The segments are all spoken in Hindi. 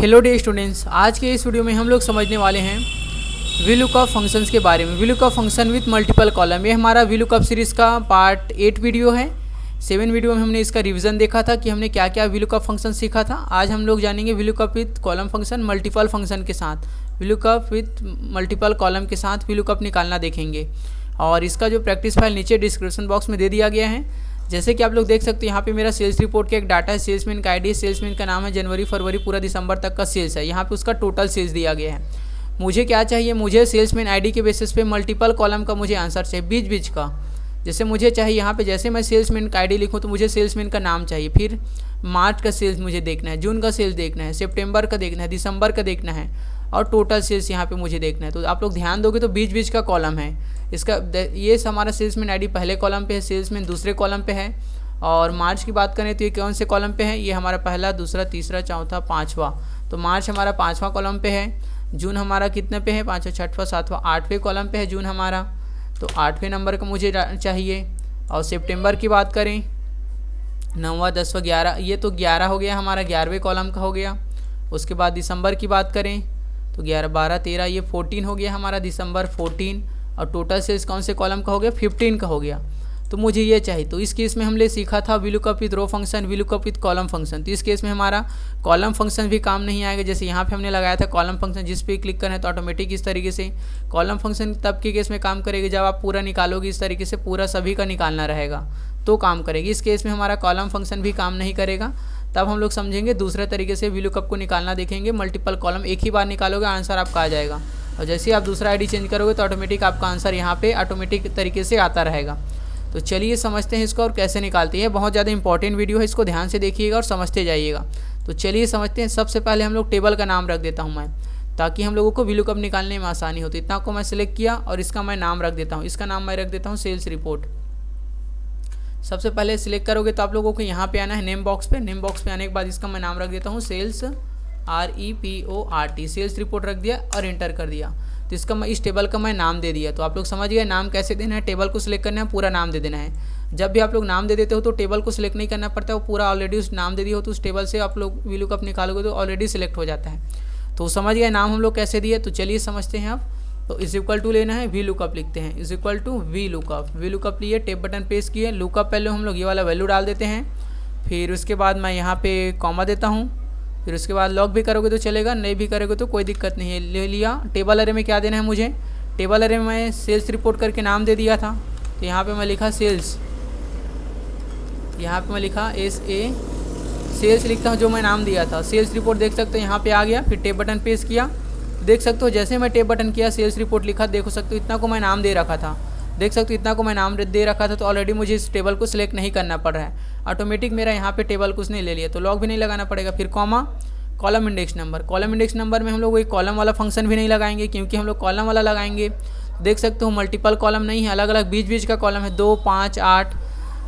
हेलो डे स्टूडेंट्स, आज के इस वीडियो में हम लोग समझने वाले हैं वीलुकअप फंक्शंस के बारे में। VLOOKUP function with multiple column, ये हमारा वीलुकअप सीरीज़ का पार्ट 8 वीडियो है। 7 वीडियो में हमने इसका रिवीजन देखा था कि हमने क्या क्या वीलुकअप फंक्शन सीखा था। आज हम लोग जानेंगे VLOOKUP with column function multiple function के साथ। वीलुकअप विथ मल्टीपल कॉलम के साथ वीलुकअप निकालना देखेंगे और इसका जो प्रैक्टिस फाइल नीचे डिस्क्रिप्शन बॉक्स में दे दिया गया है। जैसे कि आप लोग देख सकते हो यहाँ पे मेरा सेल्स रिपोर्ट का एक डाटा है, सेल्समैन का आईडी, सेल्समैन का नाम है, जनवरी फरवरी पूरा दिसंबर तक का सेल्स है। यहाँ पे उसका टोटल सेल्स दिया गया है। मुझे क्या चाहिए, मुझे सेल्समैन आईडी के बेसिस पे मल्टीपल कॉलम का मुझे आंसर चाहिए बीच बीच का। जैसे मुझे चाहिए यहाँ पे, जैसे मैं सेल्समैन का आईडी लिखूँ तो मुझे सेल्समैन का नाम चाहिए, फिर मार्च का सेल्स मुझे देखना है, जून का सेल्स देखना है, सितंबर का देखना है, दिसंबर का देखना है और टोटल सेल्स यहाँ पे मुझे देखना है। तो आप लोग ध्यान दोगे तो बीच बीच का कॉलम है इसका। ये हमारा सेल्समैन आईडी पहले कॉलम पे है, सेल्समैन दूसरे कॉलम पे है और मार्च की बात करें तो ये कौन से कॉलम पे है, ये हमारा पहला, दूसरा, तीसरा, चौथा, पाँचवा। तो मार्च हमारा 5वां कॉलम पे है। जून हमारा कितने पे है, 5वां, 6वां, 7वां, 8वें कॉलम पे है जून हमारा, तो 8वें नंबर का मुझे चाहिए। और सितंबर की बात करें 9वां, 10वां, 11, ये तो 11 हो गया हमारा, 11वें कॉलम का हो गया। उसके बाद दिसंबर की बात करें तो 11, 12, 13, ये 14 हो गया हमारा, दिसंबर 14। और टोटल सेल्स कौन से कॉलम का हो गया, 15 का हो गया। तो मुझे ये चाहिए। तो इस केस में हमने सीखा था VLOOKUP with row function, VLOOKUP with column function. तो इस केस में हमारा कॉलम फंक्शन भी काम नहीं आएगा। जैसे यहाँ पे हमने लगाया था कॉलम फंक्शन, जिस पे क्लिक करें तो ऑटोमेटिक इस तरीके से कॉलम फंक्शन तब के केस में काम करेगी जब आप पूरा निकालोगे, इस तरीके से पूरा सभी का निकालना रहेगा तो काम करेगी। इस केस में हमारा कॉलम फंक्शन भी काम नहीं करेगा। तब हम लोग समझेंगे दूसरे तरीके से वीलुकअप को निकालना देखेंगे। मल्टीपल कॉलम एक ही बार निकालोगे, आंसर आपका आ जाएगा। और जैसे ही आप दूसरा आईडी चेंज करोगे तो ऑटोमेटिक आपका आंसर यहाँ पे ऑटोमेटिक तरीके से आता रहेगा। तो चलिए समझते हैं इसको और कैसे निकालते हैं। बहुत ज़्यादा इंपॉर्टेंट वीडियो है, इसको ध्यान से देखिएगा और समझते जाइएगा। तो चलिए समझते हैं। सबसे पहले हम लोग टेबल का नाम रख देता हूँ मैं, ताकि हम लोगों को वीलुकअप निकालने में आसानी होती। इतना को मैं सिलेक्ट किया और इसका मैं नाम रख देता हूँ। इसका नाम मैं रख देता हूँ सेल्स रिपोर्ट। सबसे पहले सिलेक्ट करोगे तो आप लोगों को यहाँ पे आना है नेम बॉक्स पे। नेम बॉक्स पे आने के बाद इसका मैं नाम रख देता हूँ सेल्स, REPORT, सेल्स रिपोर्ट रख दिया और एंटर कर दिया। तो इसका मैं इस टेबल का मैं नाम दे दिया। तो आप लोग समझ गए नाम कैसे देना है। टेबल को सिलेक्ट करना है, पूरा नाम दे देना है। जब भी आप लोग नाम दे देते हो तो टेबल को सिलेक्ट नहीं करना पड़ता है, वो पूरा ऑलरेडी उस नाम दे दिया हो तो उस टेबल से आप लोग वीलुकअप निकालोगे तो ऑलरेडी सिलेक्ट हो जाता है। तो समझ गए नाम हम लोग कैसे दिए। तो चलिए समझते हैं अब। तो इज इक्वल टू लेना है, वीलुकअप लिखते हैं, is equal to VLOOKUP. VLOOKUP लिए, टेप बटन प्रेस किए, लुकअप पहले हम लोग ये वाला वैल्यू डाल देते हैं। फिर उसके बाद मैं यहाँ पे कॉमा देता हूँ। फिर उसके बाद लॉक भी करोगे तो चलेगा, नहीं भी करोगे तो कोई दिक्कत नहीं है। ले लिया। टेबल अरे में क्या देना है मुझे, टेबल अरे में मैं सेल्स रिपोर्ट करके नाम दे दिया था। तो यहाँ पे मैं लिखा सेल्स, यहाँ पे मैं लिखा SA, सेल्स लिखता हूँ जो मैं नाम दिया था। सेल्स रिपोर्ट देख सकते हो यहाँ पे आ गया। फिर टेप बटन प्रेस किया, देख सकते हो जैसे मैं टेप बटन किया सेल्स रिपोर्ट लिखा, देखो सकते हो इतना को मैं नाम दे रखा था। देख सकते हो इतना को मैं नाम दे रखा था। तो ऑलरेडी मुझे इस टेबल को सिलेक्ट नहीं करना पड़ रहा है, ऑटोमेटिक मेरा यहाँ पे टेबल कुछ नहीं ले लिया। तो लॉक भी नहीं लगाना पड़ेगा। फिर comma, column index number. Column index number में हम लोग वही कॉलम वाला फंक्शन भी नहीं लगाएंगे, क्योंकि हम लोग कॉलम वाला लगाएंगे देख सकते हो मल्टीपल कॉलम नहीं है, अलग अलग बीच बीच का कॉलम है। 2, 5, 8,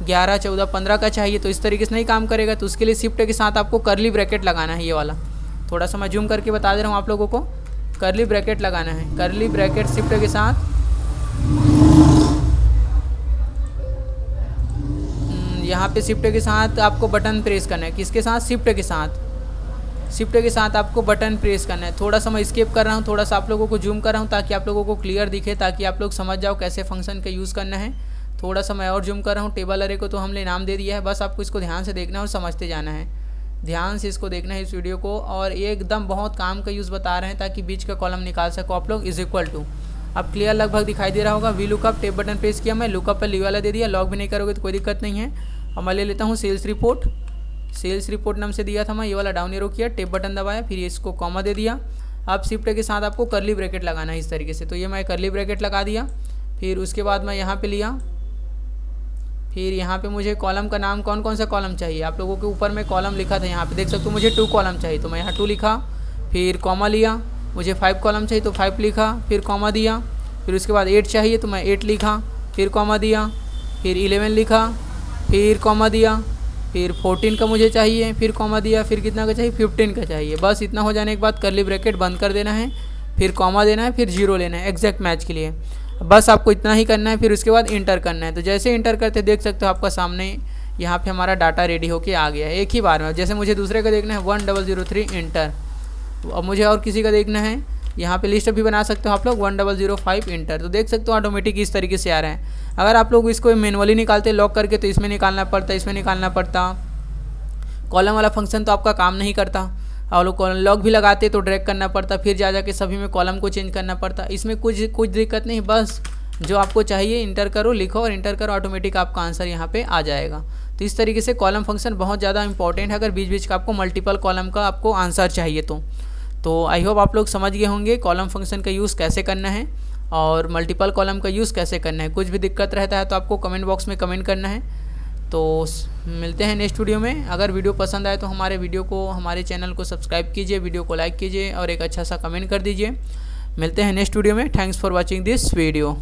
11, 14, 15 का चाहिए। तो इस तरीके से नहीं काम करेगा। तो उसके लिए शिफ्ट के साथ आपको कर्ली ब्रैकेट लगाना है। ये वाला थोड़ा सा मैं जूम करके बता दे रहा हूँ आप लोगों को। कर्ली ब्रैकेट लगाना है, कर्ली ब्रैकेट शिफ्ट के साथ। यहाँ पे शिफ्ट के साथ आपको बटन प्रेस करना है। किसके साथ, शिफ्ट के साथ। शिफ्ट के साथ आपको बटन प्रेस करना है। थोड़ा सा मैं स्किप कर रहा हूँ, थोड़ा सा आप लोगों को जूम कर रहा हूँ ताकि आप लोगों को क्लियर दिखे, ताकि आप लोग समझ जाओ कैसे फंक्शन का यूज़ करना है। थोड़ा सा मैं और जूम कर रहा हूँ। टेबल अरे को तो हमने नाम दे दिया है, बस आपको इसको ध्यान से देखना है और समझते जाना है। ध्यान से इसको देखना है इस वीडियो को। और ये एकदम बहुत काम का यूज़ बता रहे हैं ताकि बीच का कॉलम निकाल सको आप लोग। इज इक्वल टू, अब क्लियर लगभग दिखाई दे रहा होगा। वीलुकअप, टेप बटन प्रेस किया मैं, लुकअप पर ली वाला दे दिया। लॉक भी नहीं करोगे तो कोई दिक्कत नहीं है। और मैं ले लेता हूँ सेल्स रिपोर्ट। सेल्स रिपोर्ट नाम से दिया था मैं, ये वाला डाउन एरो किया, टेप बटन दबाया, फिर इसको कॉमा दे दिया। अब शिफ्ट के साथ आपको कर्ली ब्रैकेट लगाना है इस तरीके से। तो ये मैं कर्ली ब्रैकेट लगा दिया। फिर उसके बाद मैं यहाँ पे लिया। फिर यहाँ पे मुझे कॉलम का नाम, कौन कौन सा कॉलम चाहिए आप लोगों के ऊपर में कॉलम लिखा था, यहाँ पे देख सकते हो मुझे 2 कॉलम चाहिए। तो मैं यहाँ 2 लिखा, फिर कॉमा लिया। मुझे 5 कॉलम चाहिए तो 5 लिखा, फिर कॉमा दिया। फिर उसके बाद 8 चाहिए तो मैं 8 लिखा, फिर कॉमा दिया। फिर 11 लिखा, फिर कॉमा दिया। फिर 14 का मुझे चाहिए, फिर कॉमा दिया। फिर कितना का चाहिए, 15 का चाहिए। बस इतना हो जाने के बाद कर्ली ब्रैकेट बंद कर देना है, फिर कॉमा देना है, फिर 0 लेना है एग्जैक्ट मैच के लिए। बस आपको इतना ही करना है। फिर उसके बाद इंटर करना है। तो जैसे इंटर करते देख सकते हो आपका सामने यहाँ पे हमारा डाटा रेडी होके आ गया है एक ही बार में। जैसे मुझे दूसरे का देखना है 1003 इंटर। अब मुझे और किसी का देखना है, यहाँ पे लिस्ट भी बना सकते हो आप लोग 1005 इंटर, तो देख सकते हो ऑटोमेटिक इस तरीके से आ रहा है। अगर आप लोग इसको मैनुअली निकालते लॉक करके तो इसमें निकालना पड़ता, इसमें निकालना पड़ता। कॉलम वाला फंक्शन तो आपका काम नहीं करता, और लोग लॉक भी लगाते तो ड्रैग करना पड़ता, फिर जा के सभी में कॉलम को चेंज करना पड़ता। इसमें कुछ दिक्कत नहीं, बस जो आपको चाहिए इंटर करो, लिखो और इंटर करो, ऑटोमेटिक आपका आंसर यहाँ पे आ जाएगा। तो इस तरीके से कॉलम फंक्शन बहुत ज़्यादा इंपॉर्टेंट है अगर बीच बीच का आपको मल्टीपल कॉलम का आपको आंसर चाहिए तो आई होप आप लोग समझ गए होंगे कॉलम फंक्शन का यूज़ कैसे करना है और मल्टीपल कॉलम का यूज़ कैसे करना है। कुछ भी दिक्कत रहता है तो आपको कमेंट बॉक्स में कमेंट करना है। तो मिलते हैं नेक्स्ट वीडियो में। अगर वीडियो पसंद आए तो हमारे चैनल को सब्सक्राइब कीजिए, वीडियो को लाइक कीजिए और एक अच्छा सा कमेंट कर दीजिए। मिलते हैं नेक्स्ट वीडियो में। Thanks for watching this video.